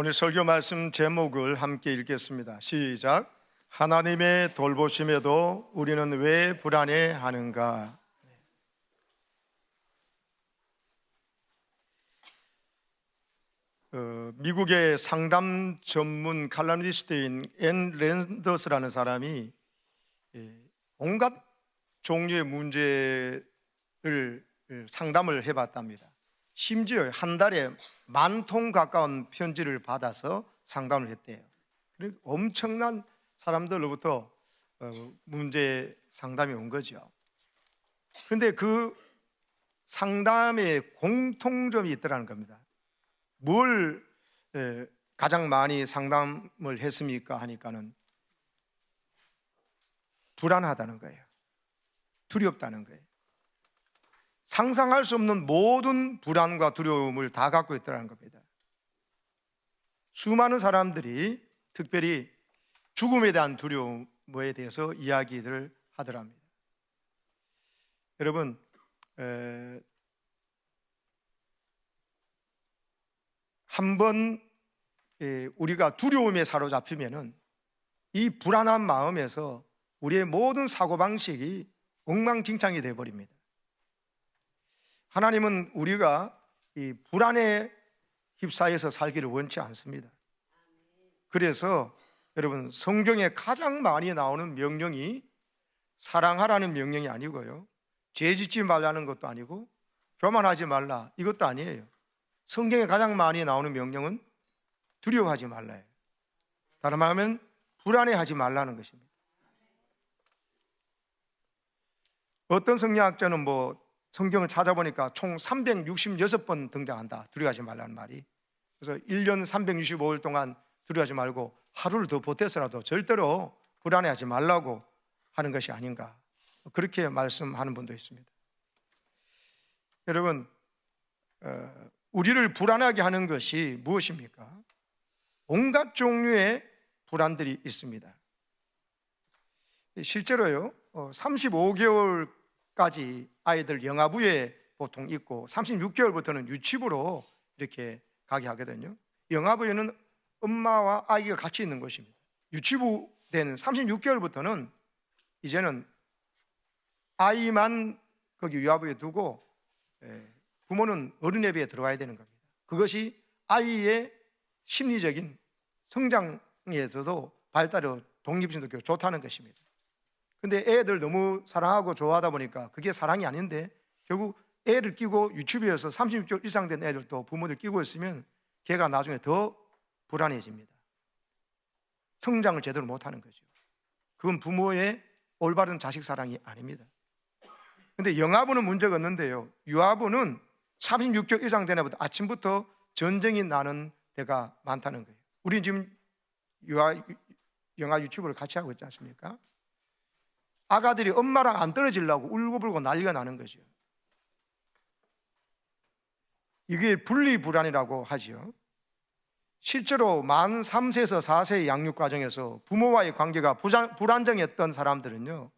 오늘 설교 말씀 제목을 함께 읽겠습니다. 시작. 하나님의 돌보심에도 우리는 왜 불안해하는가? 미국의 상담 전문 칼럼니스트인 앤 랜더스라는 사람이 온갖 종류의 문제를 상담을 해봤답니다. 심지어 한 달에 10,000통 가까운 편지를 받아서 상담을 했대요. 그리고 엄청난 사람들로부터 문제 상담이 온 거죠. 그런데 그 상담에 공통점이 있더라는 겁니다. 뭘 가장 많이 상담을 했습니까? 하니까는 불안하다는 거예요. 두렵다는 거예요. 상상할 수 없는 모든 불안과 두려움을 다 갖고 있다는 겁니다. 수많은 사람들이 특별히 죽음에 대한 두려움에 대해서 이야기를 하더랍니다. 여러분, 한번 우리가 두려움에 사로잡히면은 이 불안한 마음에서 우리의 모든 사고방식이 엉망진창이 되어버립니다. 하나님은 우리가 이 불안에 휩싸여서 살기를 원치 않습니다. 그래서 여러분, 성경에 가장 많이 나오는 명령이 사랑하라는 명령이 아니고요, 죄 짓지 말라는 것도 아니고 교만하지 말라 이것도 아니에요. 성경에 가장 많이 나오는 명령은 두려워하지 말라예요. 다른 말하면 불안해하지 말라는 것입니다. 어떤 성경학자는 성경을 찾아보니까 총 366번 등장한다, 두려워하지 말라는 말이. 그래서 1년 365일 동안 두려워하지 말고 하루를 더 보태서라도 절대로 불안해하지 말라고 하는 것이 아닌가, 그렇게 말씀하는 분도 있습니다. 여러분, 우리를 불안하게 하는 것이 무엇입니까? 온갖 종류의 불안들이 있습니다. 실제로요, 35개월까지 아이들 영아부에 보통 있고 36개월부터는 유치부로 이렇게 가게 하거든요. 영아부에는 엄마와 아이가 같이 있는 것입니다. 유치부 되는 36개월부터는 이제는 아이만 거기 유아부에 두고 부모는 어린애비에 들어와야 되는 겁니다. 그것이 아이의 심리적인 성장에서도 발달에 독립심도 좋다는 것입니다. 근데 애들 너무 사랑하고 좋아하다 보니까 그게 사랑이 아닌데, 결국 애를 끼고 유치부에서 36개월 이상 된 애들도 부모들 끼고 있으면 걔가 나중에 더 불안해집니다. 성장을 제대로 못하는 거죠. 그건 부모의 올바른 자식 사랑이 아닙니다. 근데 영아부는 문제가 없는데요, 유아부는 36개월 이상 된 애부터 아침부터 전쟁이 나는 데가 많다는 거예요. 우리 지금 영아 유치부를 같이 하고 있지 않습니까? 아가들이 엄마랑 안 떨어지려고 울고불고 난리가 나는 거죠. 이게 분리불안이라고 하죠. 실제로 만 3세에서 4세의 양육 과정에서 부모와의 관계가 불안정했던 사람들은요,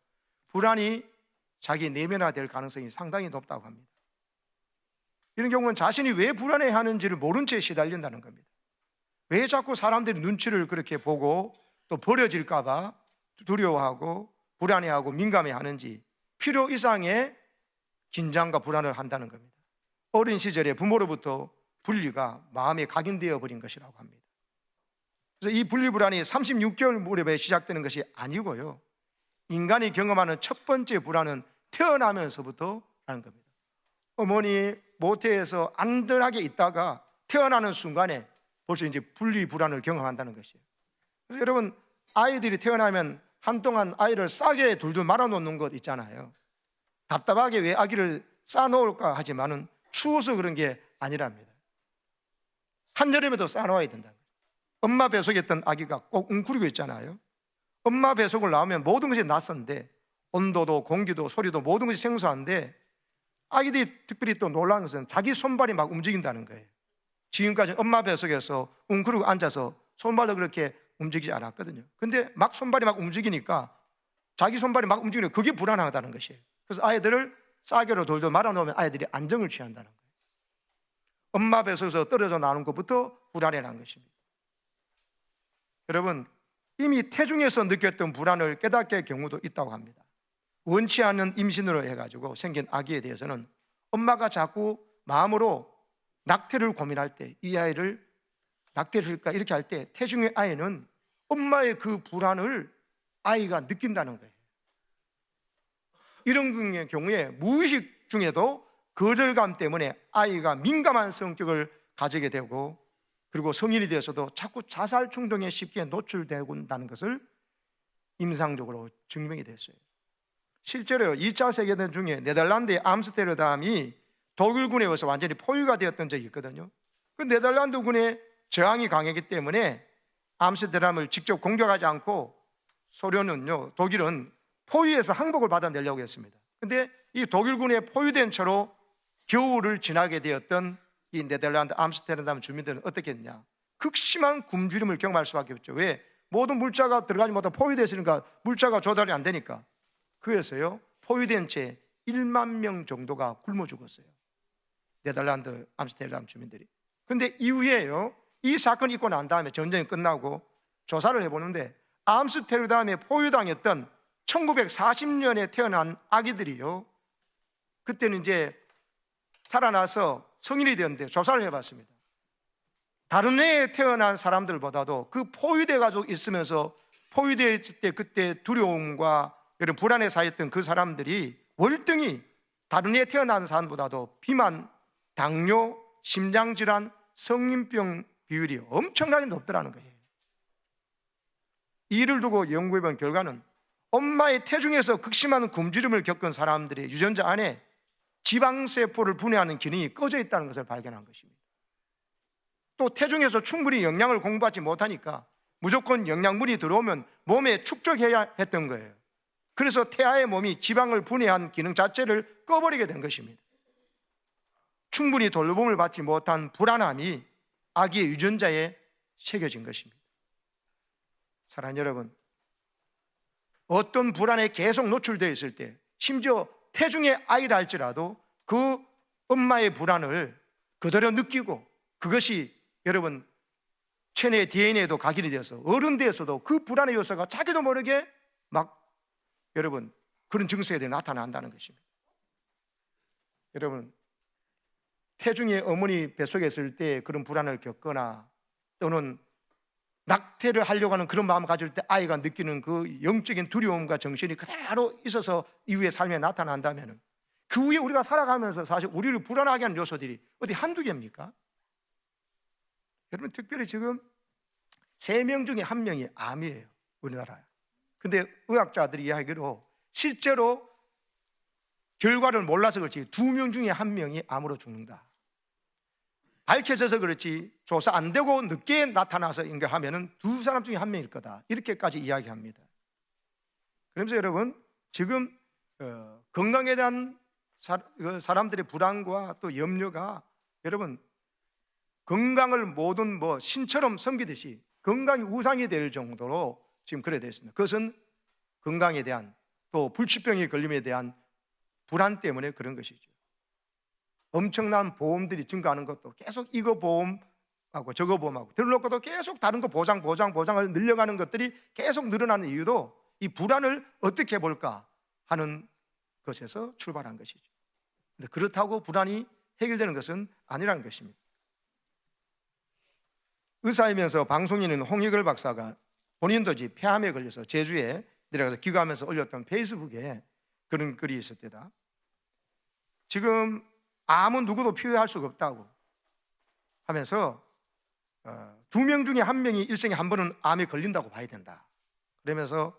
불안이 자기 내면화될 가능성이 상당히 높다고 합니다. 이런 경우는 자신이 왜 불안해하는지를 모른 채 시달린다는 겁니다. 왜 자꾸 사람들이 눈치를 그렇게 보고 또 버려질까 봐 두려워하고 불안해하고 민감해하는지, 필요 이상의 긴장과 불안을 한다는 겁니다. 어린 시절에 부모로부터 분리가 마음에 각인되어 버린 것이라고 합니다. 그래서 이 분리불안이 36개월 무렵에 시작되는 것이 아니고요, 인간이 경험하는 첫 번째 불안은 태어나면서부터 하는 겁니다. 어머니 모태에서 안전하게 있다가 태어나는 순간에 벌써 이제 분리불안을 경험한다는 것이에요. 그래서 여러분, 아이들이 태어나면 한동안 아이를 싸게 둘둘 말아놓는 것 있잖아요. 답답하게 왜 아기를 싸놓을까 하지만은 추워서 그런 게 아니랍니다. 한여름에도 싸놓아야 된다. 엄마 뱃속에 있던 아기가 꼭 웅크리고 있잖아요. 엄마 뱃속을 나오면 모든 것이 낯선데, 온도도 공기도 소리도 모든 것이 생소한데, 아기들이 특별히 또 놀라는 것은 자기 손발이 막 움직인다는 거예요. 지금까지 엄마 뱃속에서 웅크리고 앉아서 손발도 그렇게 움직이지 않았거든요. 근데 막 손발이 막 움직이니까, 자기 손발이 막 움직이니까 그게 불안하다는 것이에요. 그래서 아이들을 싸개로 돌돌 말아놓으면 아이들이 안정을 취한다는 거예요. 엄마 뱃속에서 떨어져 나오는 것부터 불안해라는 것입니다. 여러분 이미 태중에서 느꼈던 불안을 깨닫게 할 경우도 있다고 합니다. 원치 않는 임신으로 해가지고 생긴 아기에 대해서는 엄마가 자꾸 마음으로 낙태를 고민할 때, 이 아이를 낙태를 할까 이렇게 할 때 태중의 아이는 엄마의 그 불안을 아이가 느낀다는 거예요. 이런 경우에 무의식 중에도 거절감 때문에 아이가 민감한 성격을 가지게 되고, 그리고 성인이 되어서도 자꾸 자살 충동에 쉽게 노출된다는 것을 임상적으로 증명이 됐어요. 실제로 2차 세계대전 중에 네덜란드의 암스테르담이 독일군에 의해서 완전히 포위가 되었던 적이 있거든요. 그 네덜란드군의 저항이 강했기 때문에 암스테르담을 직접 공격하지 않고 독일은 포위에서 항복을 받아내려고 했습니다. 그런데 이 독일군에 포위된 채로 겨울을 지나게 되었던 이 네덜란드 암스테르담 주민들은 어떻게 했냐? 극심한 굶주림을 경험할 수밖에 없죠. 왜? 모든 물자가 들어가지 못하고 포위됐으니까 물자가 조달이 안 되니까. 그래서요, 포위된 채 1만 명 정도가 굶어 죽었어요. 네덜란드 암스테르담 주민들이. 근데 이후에요, 이 사건이 있고 난 다음에 전쟁이 끝나고 조사를 해보는데 암스테르담에 포위당했던 1940년에 태어난 아기들이요, 그때는 이제 살아나서 성인이 되었는데 조사를 해봤습니다. 다른 해에 태어난 사람들보다도 그 포위돼 가지고 있으면서 포위되어 있을 때 그때 두려움과 이런 불안에 쌓였던 그 사람들이 월등히 다른 해에 태어난 사람보다도 비만, 당뇨, 심장질환, 성인병 비율이 엄청나게 높더라는 거예요. 이를 두고 연구해본 결과는 엄마의 태중에서 극심한 굶주림을 겪은 사람들의 유전자 안에 지방세포를 분해하는 기능이 꺼져 있다는 것을 발견한 것입니다. 또 태중에서 충분히 영양을 공부하지 못하니까 무조건 영양분이 들어오면 몸에 축적해야 했던 거예요. 그래서 태아의 몸이 지방을 분해한 기능 자체를 꺼버리게 된 것입니다. 충분히 돌봄을 받지 못한 불안함이 아기의 유전자에 새겨진 것입니다. 사랑하는 여러분, 어떤 불안에 계속 노출되어 있을 때, 심지어 태중의 아이라 할지라도 그 엄마의 불안을 그대로 느끼고, 그것이 여러분 체내 DNA에도 각인이 되어서 어른 되어서도 그 불안의 요소가 자기도 모르게 막 여러분 그런 증세들이 나타난다는 것입니다. 여러분, 태중의 어머니 뱃속에 있을 때 그런 불안을 겪거나 또는 낙태를 하려고 하는 그런 마음을 가질 때 아이가 느끼는 그 영적인 두려움과 정신이 그대로 있어서 이후의 삶에 나타난다면, 그 후에 우리가 살아가면서 사실 우리를 불안하게 하는 요소들이 어디 한두 개입니까? 여러분, 특별히 지금 3명 중에 1명이 암이에요, 우리나라에. 근데 의학자들이 이야기로 실제로 결과를 몰라서 그렇지 2명 중에 1명이 암으로 죽는다. 밝혀져서 그렇지 조사 안 되고 늦게 나타나서 하면은 2사람 중에 1명일 거다, 이렇게까지 이야기합니다. 그러면서 여러분, 지금 건강에 대한 사람들의 불안과 또 염려가 여러분 건강을 모든 신처럼 섬기듯이 건강이 우상이 될 정도로 지금 그래 됐습니다. 그것은 건강에 대한 또 불치병에 걸림에 대한 불안 때문에 그런 것이죠. 엄청난 보험들이 증가하는 것도 계속 이거 보험하고 저거 보험하고 들어놓고도 계속 다른 거 보장을 늘려가는 것들이 계속 늘어나는 이유도 이 불안을 어떻게 볼까 하는 것에서 출발한 것이죠. 근데 그렇다고 불안이 해결되는 것은 아니라는 것입니다. 의사이면서 방송인인 홍익을 박사가 본인도 폐암에 걸려서 제주에 내려가서 기거하면서 올렸던 페이스북에 그런 글이 있을 때다. 지금 암은 누구도 피해할 수가 없다고 하면서 2명 중에 1명이 일생에 한 번은 암에 걸린다고 봐야 된다. 그러면서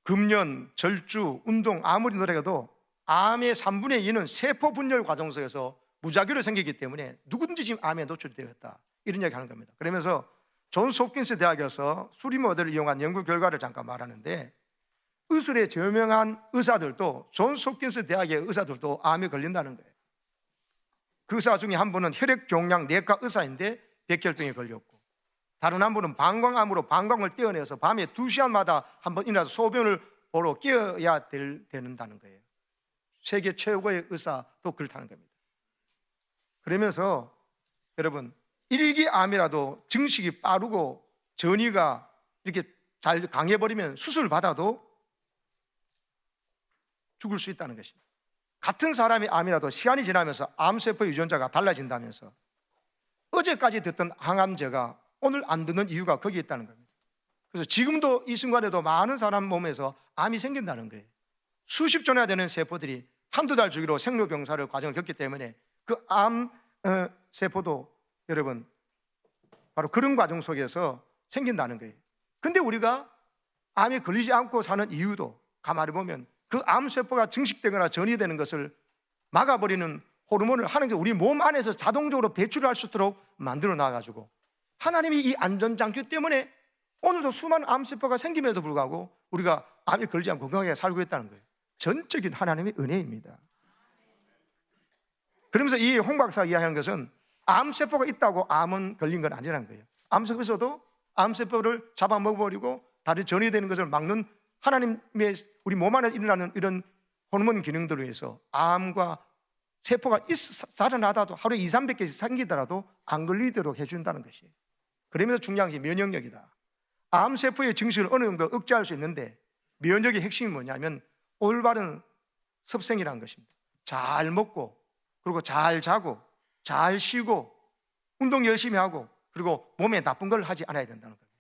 금연, 절주, 운동 아무리 노력해도 암의 3분의 2는 세포 분열 과정 속에서 무작위로 생기기 때문에 누구든지 지금 암에 노출되었다, 이런 이야기 하는 겁니다. 그러면서 존스 홉킨스 대학에서 수리 모델을 이용한 연구 결과를 잠깐 말하는데, 의술에 저명한 의사들도 존스 홉킨스 대학의 의사들도 암에 걸린다는 거예요. 그 의사 중에 한 분은 혈액종양 내과 의사인데 백혈병에 걸렸고, 다른 한 분은 방광암으로 방광을 떼어내서 밤에 2시간마다 한 번 일어나서 소변을 보러 깨어야 되는다는 거예요. 세계 최고의 의사도 그렇다는 겁니다. 그러면서 여러분, 일기암이라도 증식이 빠르고 전이가 이렇게 잘 강해버리면 수술 받아도 죽을 수 있다는 것입니다. 같은 사람의 암이라도 시간이 지나면서 암세포 유전자가 달라진다면서 어제까지 듣던 항암제가 오늘 안 듣는 이유가 거기에 있다는 겁니다. 그래서 지금도 이 순간에도 많은 사람 몸에서 암이 생긴다는 거예요. 수십 존이나 되는 세포들이 한두 달 주기로 생로병사를 과정을 겪기 때문에 그 암 세포도 여러분 바로 그런 과정 속에서 생긴다는 거예요. 근데 우리가 암에 걸리지 않고 사는 이유도 가만히 보면 그 암세포가 증식되거나 전이되는 것을 막아버리는 호르몬을 하나님께서 우리 몸 안에서 자동적으로 배출할 수 있도록 만들어 놔가지고 하나님이 이 안전장치 때문에 오늘도 수많은 암세포가 생김에도 불구하고 우리가 암에 걸리지 않고 건강하게 살고 있다는 거예요. 전적인 하나님의 은혜입니다. 그러면서 이 홍 박사가 이야기하는 것은 암세포가 있다고 암은 걸린 건 아니라는 거예요. 암세포에서도 암세포를 잡아먹어버리고 다른 전이되는 것을 막는 하나님의 우리 몸 안에 일어나는 이런 호르몬 기능들을 위해서 암과 세포가 살아나다도 하루에 200~300개씩 생기더라도 안 걸리도록 해준다는 것이에요. 그러면서 중요한 게 면역력이다. 암세포의 증식을 어느 정도 억제할 수 있는데 면역의 핵심이 뭐냐면 올바른 섭생이라는 것입니다. 잘 먹고 그리고 잘 자고 잘 쉬고 운동 열심히 하고 그리고 몸에 나쁜 걸 하지 않아야 된다는 거예요.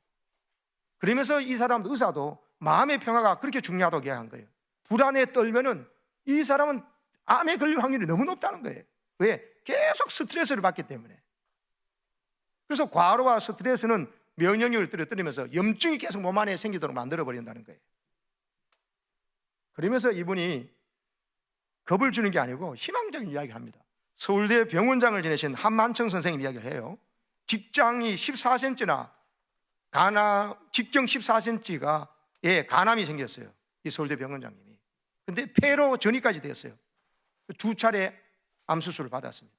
그러면서 이 사람 의사도 마음의 평화가 그렇게 중요하다고 이야기한 거예요. 불안에 떨면은 이 사람은 암에 걸릴 확률이 너무 높다는 거예요. 왜? 계속 스트레스를 받기 때문에. 그래서 과로와 스트레스는 면역력을 떨어뜨리면서 염증이 계속 몸 안에 생기도록 만들어버린다는 거예요. 그러면서 이분이 겁을 주는 게 아니고 희망적인 이야기를 합니다. 서울대 병원장을 지내신 한만청 선생님 이야기를 해요. 직장이 14cm나 직경 14cm가 간암이 생겼어요. 이 서울대 병원장님이. 근데 폐로 전이까지 됐어요. 2차례 암수술을 받았습니다.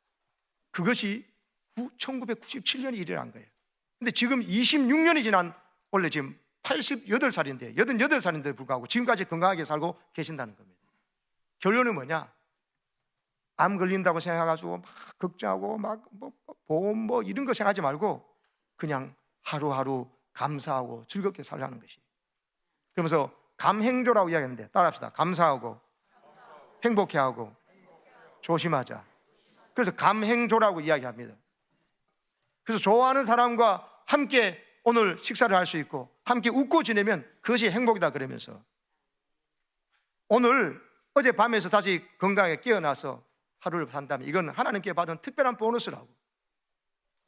그것이 1997년에 일어난 거예요. 근데 지금 26년이 지난 원래 지금 88살인데 88살인데 불구하고 지금까지 건강하게 살고 계신다는 겁니다. 결론은 뭐냐? 암 걸린다고 생각해가지고 막 걱정하고 막 보험 이런 거 생각하지 말고 그냥 하루하루 감사하고 즐겁게 살라는 것이. 그러면서 감행조라고 이야기하는데 따라합시다. 감사하고 행복해하고 조심하자. 그래서 감행조라고 이야기합니다. 그래서 좋아하는 사람과 함께 오늘 식사를 할 수 있고 함께 웃고 지내면 그것이 행복이다 그러면서 오늘 어젯밤에서 다시 건강하게 깨어나서 하루를 산다면 이건 하나님께 받은 특별한 보너스라고.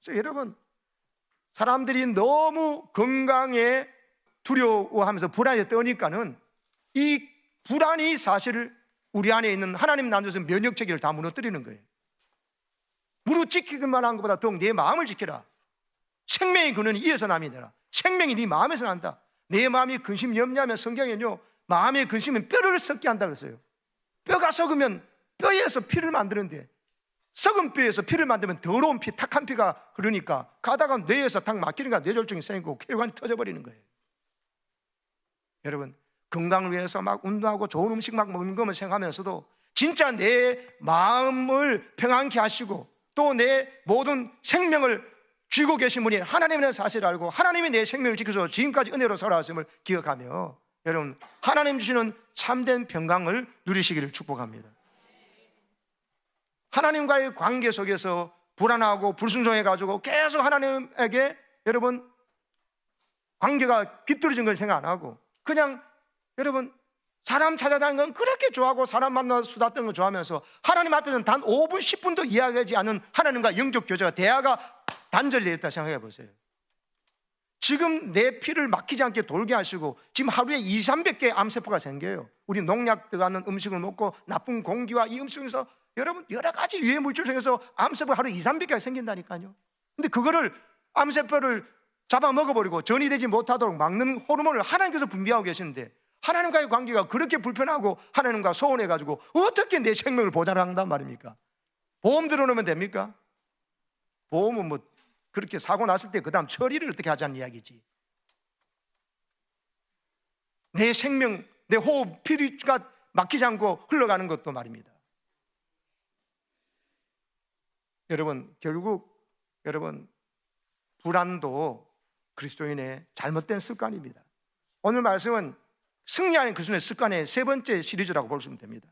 그래서 여러분 사람들이 너무 건강에 두려워하면서 불안에 떠니까는 이 불안이 사실 우리 안에 있는 하나님 나눠서 면역 체계를 다 무너뜨리는 거예요. 무릎 지키기만 한 것보다 더욱 내 마음을 지켜라. 생명의 근원이 이에서 남이 되라. 생명이 네 마음에서 난다. 내 마음이 근심 염려하면 성경에는요 마음의 근심은 뼈를 썩게 한다 그랬어요. 뼈가 썩으면 뼈에서 피를 만드는데 썩은 뼈에서 피를 만들면 더러운 피, 탁한 피가 흐르니까 가다가 뇌에서 탁 막히니까 뇌졸중이 생기고 혈관이 터져버리는 거예요. 여러분 건강을 위해서 막 운동하고 좋은 음식 막 먹는 것만 생각하면서도 진짜 내 마음을 평안케 하시고 또 내 모든 생명을 쥐고 계신 분이 하나님의 사실을 알고 하나님이 내 생명을 지켜서 지금까지 은혜로 살아왔음을 기억하며 여러분 하나님 주시는 참된 평강을 누리시기를 축복합니다. 하나님과의 관계 속에서 불안하고 불순종해가지고 계속 하나님에게 여러분 관계가 비뚤어진 걸 생각 안 하고 그냥 여러분 사람 찾아다니는 건 그렇게 좋아하고 사람 만나서 수다 떠는 거 좋아하면서 하나님 앞에서는 단 5분 10분도 이야기하지 않은 하나님과 영적 교제가 대화가 단절되어 있다 생각해 보세요. 지금 내 피를 막히지 않게 돌게 하시고 지금 하루에 200~300개의 암세포가 생겨요. 우리 농약 들어가는 음식을 먹고 나쁜 공기와 이 음식에서 여러분 여러 가지 유해 물질 중에서 암세포가 하루에 200~300개가 생긴다니까요. 근데 그거를 암세포를 잡아먹어버리고 전이되지 못하도록 막는 호르몬을 하나님께서 분비하고 계시는데 하나님과의 관계가 그렇게 불편하고 하나님과 소원해가지고 어떻게 내 생명을 보장한단 말입니까? 보험 들어놓으면 됩니까? 보험은 뭐 그렇게 사고 났을 때 그 다음 처리를 어떻게 하자는 이야기지. 내 생명, 내 호흡, 피가 막히지 않고 흘러가는 것도 말입니다. 여러분 결국 여러분 불안도 그리스도인의 잘못된 습관입니다. 오늘 말씀은 승리하는 그리스도인의 습관의 세 번째 시리즈라고 보시면 됩니다.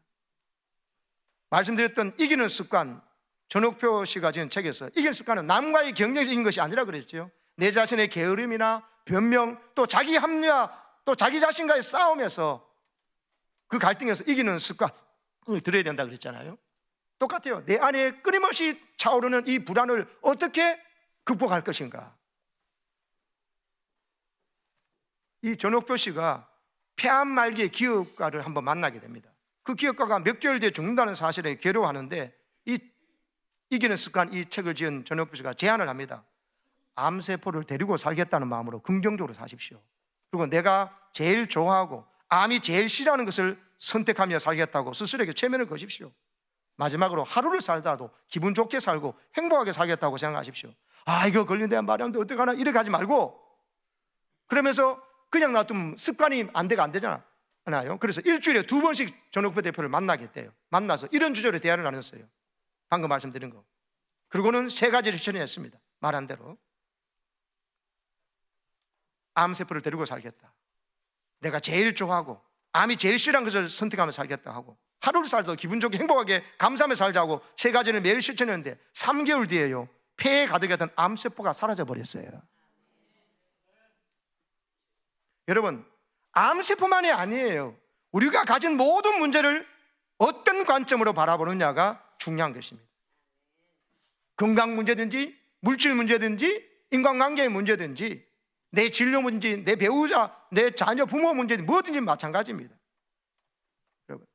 말씀드렸던 이기는 습관, 전옥표 씨가 지은 책에서 이기는 습관은 남과의 경쟁에서 이긴 것이 아니라 그랬죠. 내 자신의 게으름이나 변명, 또 자기 합리화, 또 자기 자신과의 싸움에서 그 갈등에서 이기는 습관을 들어야 된다 그랬잖아요. 똑같아요. 내 안에 끊임없이 차오르는 이 불안을 어떻게 극복할 것인가. 이 전옥표 씨가 폐암 말기의 기업가를 한번 만나게 됩니다. 그 기업가가 몇 개월 뒤에 죽는다는 사실에 괴로워하는데 이 이기는 습관, 이 책을 지은 전옥표 씨가 제안을 합니다. 암세포를 데리고 살겠다는 마음으로 긍정적으로 사십시오. 그리고 내가 제일 좋아하고 암이 제일 싫어하는 것을 선택하며 살겠다고 스스로에게 최면을 거십시오. 마지막으로 하루를 살다도 기분 좋게 살고 행복하게 살겠다고 생각하십시오. 아, 이거 걸린데 말하는데 어떡하나 이렇게 하지 말고, 그러면서 그냥 놔두면 습관이 안 되잖아요. 그래서 일주일에 2번씩 전옥표 대표를 만나겠대요. 만나서 이런 주제로 대화를 나눴어요. 방금 말씀드린 거. 그리고는 3가지를 실천했습니다. 말한 대로 암세포를 데리고 살겠다, 내가 제일 좋아하고 암이 제일 싫어하는 것을 선택하며 살겠다 하고, 하루를 살도 기분 좋게 행복하게 감사하며 살자고 3가지를 매일 실천했는데 3개월 뒤에요, 폐에 가득했던 암세포가 사라져 버렸어요. 여러분, 암세포만이 아니에요. 우리가 가진 모든 문제를 어떤 관점으로 바라보느냐가 중요한 것입니다. 건강 문제든지 물질 문제든지 인간관계의 문제든지 내 진료 문제, 내 배우자, 내 자녀, 부모 문제든 뭐든지 마찬가지입니다. 여러분,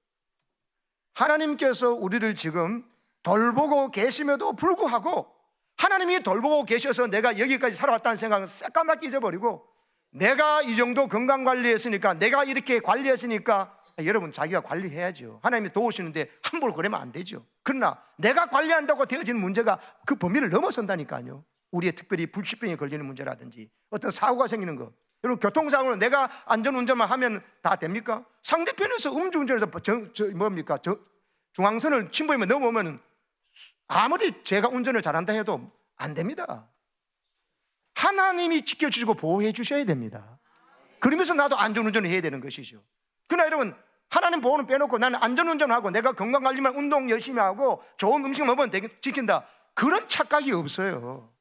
하나님께서 우리를 지금 돌보고 계심에도 불구하고 하나님이 돌보고 계셔서 내가 여기까지 살아왔다는 생각은 새까맣게 잊어버리고, 내가 이 정도 건강 관리했으니까, 내가 이렇게 관리했으니까, 여러분 자기가 관리해야죠. 하나님이 도우시는데 함부로 그러면 안 되죠. 그러나 내가 관리한다고 되어지는 문제가 그 범위를 넘어선다니까요. 우리의 특별히 불치병에 걸리는 문제라든지 어떤 사고가 생기는 거, 여러분 교통사고는 내가 안전운전만 하면 다 됩니까? 상대편에서 음주운전해서 중앙선을 침범하며 넘어오면 아무리 제가 운전을 잘한다 해도 안 됩니다. 하나님이 지켜주시고 보호해 주셔야 됩니다. 그러면서 나도 안전운전을 해야 되는 것이죠. 그러나 여러분, 하나님 보호는 빼놓고 나는 안전운전하고 내가 건강관리만 운동 열심히 하고 좋은 음식 먹으면 지킨다, 그런 착각이 없어요.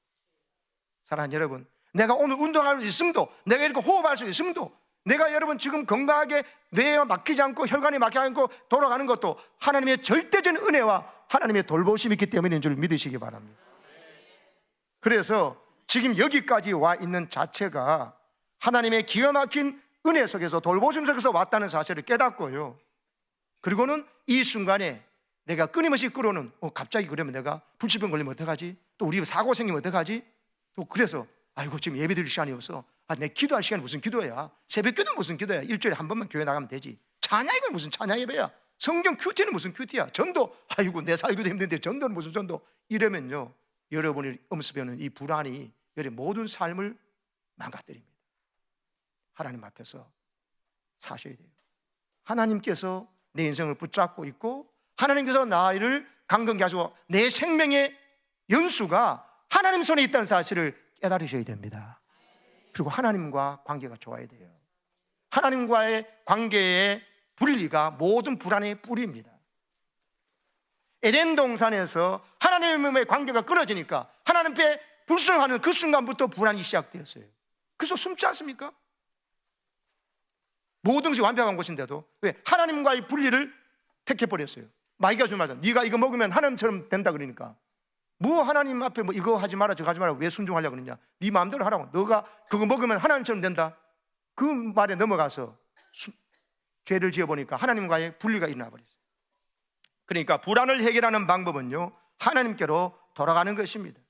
사랑하는 여러분, 내가 오늘 운동할 수 있음도, 내가 이렇게 호흡할 수 있음도, 내가 여러분 지금 건강하게 뇌가 막히지 않고 혈관이 막히지 않고 돌아가는 것도 하나님의 절대적인 은혜와 하나님의 돌보심이 있기 때문인 줄 믿으시기 바랍니다. 그래서 지금 여기까지 와 있는 자체가 하나님의 기가 막힌 은혜 속에서 돌보심 속에서 왔다는 사실을 깨닫고요, 그리고는 이 순간에 내가 끊임없이 끌어오는 갑자기 그러면 내가 불치병 걸리면 어떡하지? 또 우리 사고 생기면 어떡하지? 또 그래서 아이고 지금 예배 드릴 시간이 없어. 내 기도할 시간이 무슨 기도야? 새벽 기도는 무슨 기도야? 일주일에 한 번만 교회 나가면 되지. 찬양이면 무슨 찬양 예배야? 성경 큐티는 무슨 큐티야? 전도, 아이고 내 살기도 힘든데 전도는 무슨 전도? 이러면요, 여러분이 엄습해오는 이 불안이 여러분 모든 삶을 망가뜨립니다. 하나님 앞에서 사셔야 돼요. 하나님께서 내 인생을 붙잡고 있고 하나님께서 나를 강건케 하시고 내 생명의 연수가 하나님 손에 있다는 사실을 깨달으셔야 됩니다. 그리고 하나님과 관계가 좋아야 돼요. 하나님과의 관계의 분리가 모든 불안의 뿌리입니다. 에덴 동산에서 하나님의 관계가 끊어지니까 하나님께 불순종하는 그 순간부터 불안이 시작되었어요. 그래서 숨지 않습니까? 모든 것이 완벽한 곳인데도 왜? 하나님과의 분리를 택해버렸어요. 마귀가 준 말이야. 네가 이거 먹으면 하나님처럼 된다 그러니까, 뭐 하나님 앞에 뭐 이거 하지 마라 저거 하지 마라 왜 순종하려고 그러냐? 네 마음대로 하라고. 너가 그거 먹으면 하나님처럼 된다, 그 말에 넘어가서 죄를 지어보니까 하나님과의 분리가 일어나 버렸어요. 그러니까 불안을 해결하는 방법은요, 하나님께로 돌아가는 것입니다.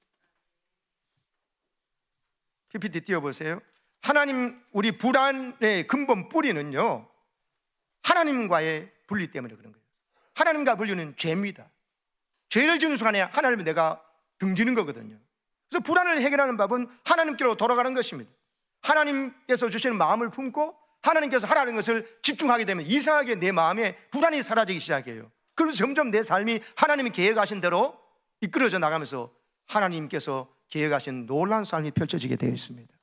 PPT 띄워보세요. 하나님, 우리 불안의 근본 뿌리는요, 하나님과의 분리 때문에 그런 거예요. 하나님과 분리는 죄입니다. 죄를 지는 순간에 하나님을 내가 등지는 거거든요. 그래서 불안을 해결하는 법은 하나님께로 돌아가는 것입니다. 하나님께서 주시는 마음을 품고 하나님께서 하라는 것을 집중하게 되면 이상하게 내 마음에 불안이 사라지기 시작해요. 그래서 점점 내 삶이 하나님이 계획하신 대로 이끌어져 나가면서 하나님께서 계획하신 놀라운 삶이 펼쳐지게 되어 있습니다.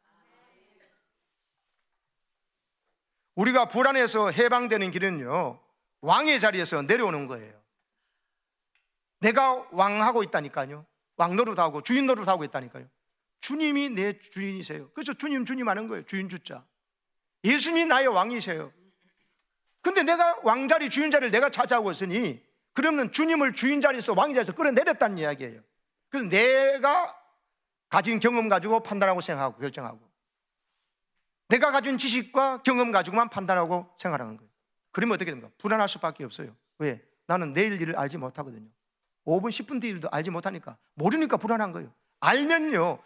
우리가 불안해서 해방되는 길은요, 왕의 자리에서 내려오는 거예요. 내가 왕하고 있다니까요. 왕 노릇하고 주인 노릇하고 있다니까요. 주님이 내 주인이세요. 그래서 주님 하는 거예요. 주인 주자. 예수님이 나의 왕이세요. 근데 내가 왕자리 주인 자리를 내가 차지하고 있으니, 그러면 주님을 주인 자리에서 왕 자리에서 끌어내렸다는 이야기예요. 그래서 내가 가진 경험 가지고 판단하고 생각하고 결정하고, 내가 가진 지식과 경험 가지고만 판단하고 생각하는 거예요. 그러면 어떻게 됩니까? 불안할 수밖에 없어요. 왜? 나는 내일 일을 알지 못하거든요. 5분 10분 뒤 일도 알지 못하니까, 모르니까 불안한 거예요. 알면요,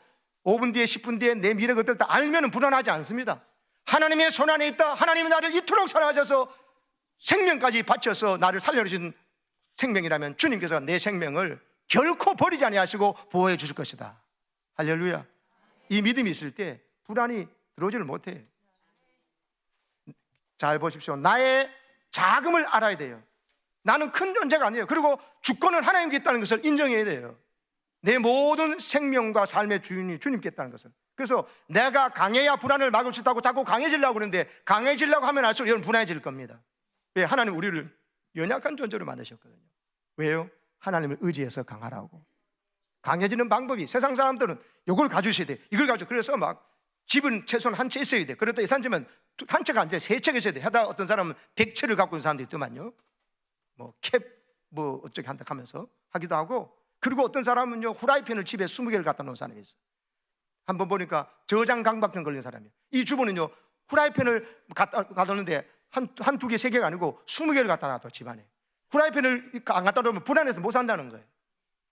5분 뒤에 10분 뒤에 내 미래가 어떨까 알면은 불안하지 않습니다. 하나님의 손 안에 있다. 하나님이 나를 이토록 사랑하셔서 생명까지 바쳐서 나를 살려주신 생명이라면 주님께서 내 생명을 결코 버리지 아니하시고 보호해 주실 것이다. 할렐루야. 이 믿음이 있을 때 불안이 들어오지를 못해요. 잘 보십시오. 나의 자금을 알아야 돼요. 나는 큰 존재가 아니에요. 그리고 주권은 하나님께 있다는 것을 인정해야 돼요. 내 모든 생명과 삶의 주인이 주님께 있다는 것을. 그래서 내가 강해야 불안을 막을 수 있다고 자꾸 강해지려고 그러는데, 강해지려고 하면 할수록 여러분 불안해질 겁니다. 왜? 하나님 우리를 연약한 존재로 만드셨거든요. 왜요? 하나님을 의지해서 강하라고. 강해지는 방법이, 세상 사람들은 이걸 가지셔야 돼, 이걸 가지고, 그래서 막 집은 최소한 한 채 있어야 돼. 그러다 이산지면 한 채가 안 돼, 세 채가 있어야 돼. 하다 어떤 사람은 100채를 갖고 있는 사람도 있더만요. 뭐 캡 뭐 어쩌게 한다 하면서 하기도 하고, 그리고 어떤 사람은요, 후라이팬을 집에 20개를 갖다 놓은 사람이 있어. 한번 보니까 저장 강박증 걸린 사람이에요. 이 주부는요, 후라이팬을 갖다 놨는데 한두 개, 세 개가 아니고 20개를 갖다 놔둬, 집안에. 후라이팬을 안 갖다 놓으면 불안해서 못 산다는 거예요.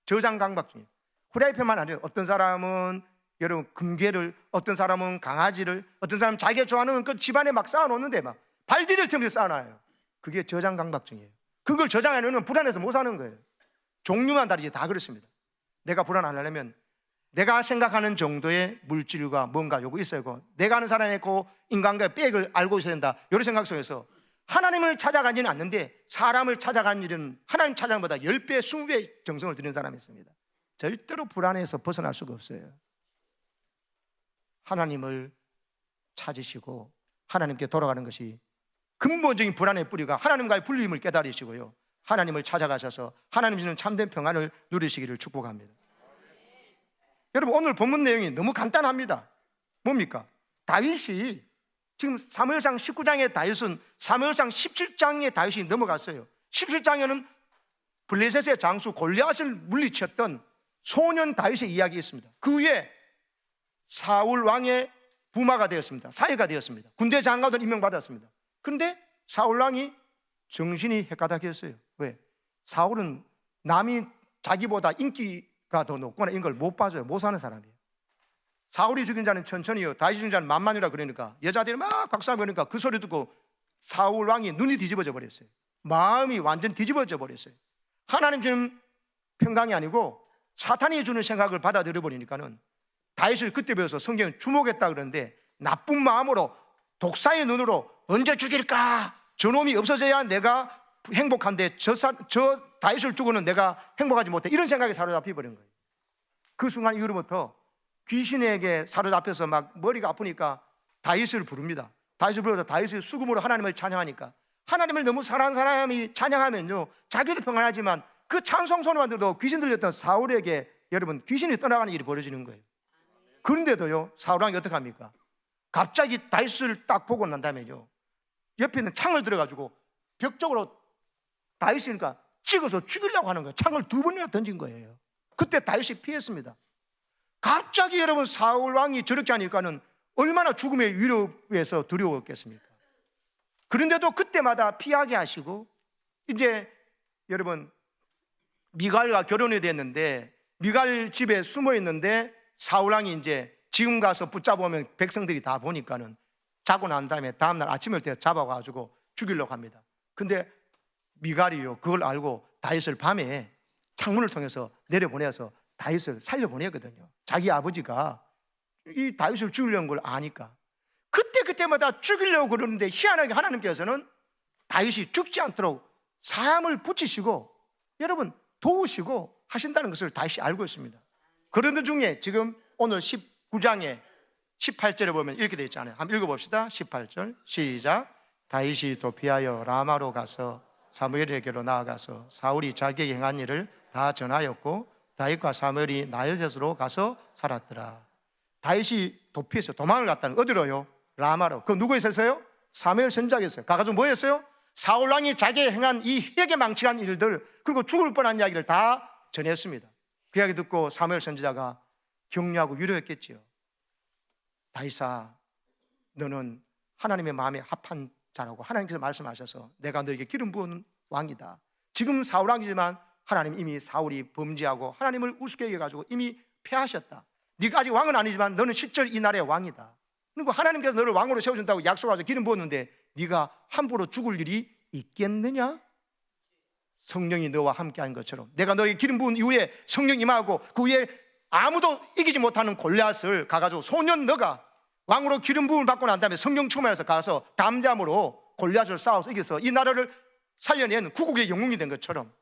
저장 강박증이에요. 후라이팬만 아니에요. 어떤 사람은 여러분 금괴를, 어떤 사람은 강아지를, 어떤 사람은 자기가 좋아하는 그 집안에 막 쌓아놓는데 막 발 디딜 틈없이 쌓아놔요. 그게 저장 강박증이에요. 그걸 저장해 놓으면 불안해서 못 사는 거예요. 종류만 다르지 다 그렇습니다. 내가 불안 안 하려면 내가 생각하는 정도의 물질과 뭔가 요거 있어야 하고, 내가 아는 사람의 그 인간과의 빽을 알고 있어야 된다. 이런 생각 속에서 하나님을 찾아가지는 않는데, 사람을 찾아가는 일은 하나님 찾아가는 것보다 10배, 20배 정성을 들이는 사람이 있습니다. 절대로 불안해서 벗어날 수가 없어요. 하나님을 찾으시고 하나님께 돌아가는 것이 근본적인 불안의 뿌리가 하나님과의 분리임을 깨달으시고요, 하나님을 찾아가셔서 하나님 주시는 참된 평안을 누리시기를 축복합니다. 여러분, 오늘 본문 내용이 너무 간단합니다. 뭡니까? 다윗이 지금 사무엘상 19장의 다윗은 사무엘상 17장의 다윗이 넘어갔어요. 17장에는 블레셋의 장수 골리앗을 물리쳤던 소년 다윗의 이야기가 있습니다. 그 위에 사울 왕의 부마가 되었습니다. 사회가 되었습니다. 군대 장관으로 임명받았습니다. 그런데 사울 왕이 정신이 헷가닥했어요. 왜? 사울은 남이 자기보다 인기가 더 높거나 이런 걸 못 봐줘요. 못 사는 사람이에요. 사울이 죽인 자는 천천히요, 다윗이 죽인 자는 만만이라 그러니까 여자들이 막 박수하고 그러니까 그 소리 듣고 사울 왕이 눈이 뒤집어져 버렸어요. 마음이 완전 뒤집어져 버렸어요. 하나님 주는 평강이 아니고 사탄이 주는 생각을 받아들여 버리니까는, 다윗을 그때 배워서 성경은 주목했다 그러는데, 나쁜 마음으로 독사의 눈으로 언제 죽일까? 저놈이 없어져야 내가 행복한데 저 다윗을 죽고는 내가 행복하지 못해, 이런 생각에 사로잡혀 버린 거예요. 그 순간 이후로부터 귀신에게 사로잡혀서 막 머리가 아프니까 다윗을 부릅니다. 다윗을 불러서 다윗이 수금으로 하나님을 찬양하니까, 하나님을 너무 사랑하는 사람이 찬양하면요, 자기도 평안하지만 그 찬송 소리만 들어도 귀신 들렸던 사울에게 여러분 귀신이 떠나가는 일이 벌어지는 거예요. 그런데도요, 사울 왕이 어떻게 합니까? 갑자기 다윗을 딱 보고 난 다음에요, 옆에 있는 창을 들어가지고 벽 쪽으로 다윗이니까 찍어서 죽이려고 하는 거예요. 창을 2번이나 던진 거예요. 그때 다윗이 피했습니다. 갑자기 여러분 사울 왕이 저렇게 하니까는 얼마나 죽음의 위협에서 두려웠겠습니까? 그런데도 그때마다 피하게 하시고, 이제 여러분 미갈과 결혼이 됐는데, 미갈 집에 숨어 있는데 사울 왕이 이제 지금 가서 붙잡으면 백성들이 다 보니까는 자고 난 다음에 다음날 아침일 때 잡아가지고 죽이려고 합니다. 근데 미갈이요, 그걸 알고 다윗을 밤에 창문을 통해서 내려보내서 다윗을 살려보내거든요. 자기 아버지가 이 다윗을 죽이려는 걸 아니까. 그때마다 죽이려고 그러는데, 희한하게 하나님께서는 다윗이 죽지 않도록 사람을 붙이시고 여러분 도우시고 하신다는 것을 다윗이 알고 있습니다. 그런 중에 지금 오늘 19장에 18절에 보면 이렇게 되어 있잖아요. 한번 읽어봅시다. 18절 시작. 다윗이 도피하여 라마로 가서 사무엘에게로 나아가서 사울이 자기에게 행한 일을 다 전하였고 다윗과 사무엘이 나요셋으로 가서 살았더라. 다윗이 도피해서 도망을 갔다는 어디로요? 라마로. 그 누구 있었어요? 사무엘 선지자가 있어요. 가가지고 뭐 했어요? 사울 왕이 자기에 행한 이 회개망측한 일들, 그리고 죽을 뻔한 이야기를 다 전했습니다. 그 이야기 듣고 사무엘 선지자가 격려하고 위로했겠지요. 다윗아, 너는 하나님의 마음에 합한 자라고 하나님께서 말씀하셔서 내가 너에게 기름 부은 왕이다. 지금 사울 왕이지만 하나님 이미 사울이 범죄하고 하나님을 우습게 여겨가지고 이미 패하셨다. 네가 아직 왕은 아니지만 너는 실제로 이 나라의 왕이다. 그리고 하나님께서 너를 왕으로 세워준다고 약속하셔서 기름 부었는데 네가 함부로 죽을 일이 있겠느냐? 성령이 너와 함께한 것처럼 내가 너에게 기름 부은 이후에 성령 임하고 그 후에 아무도 이기지 못하는 골리앗을 가가지고 소년 너가 왕으로 기름 부음을 받고 난 다음에 성령 충만해서 가서 담대함으로 골리앗을 싸워서 이겨서 이 나라를 살려낸 구국의 영웅이 된 것처럼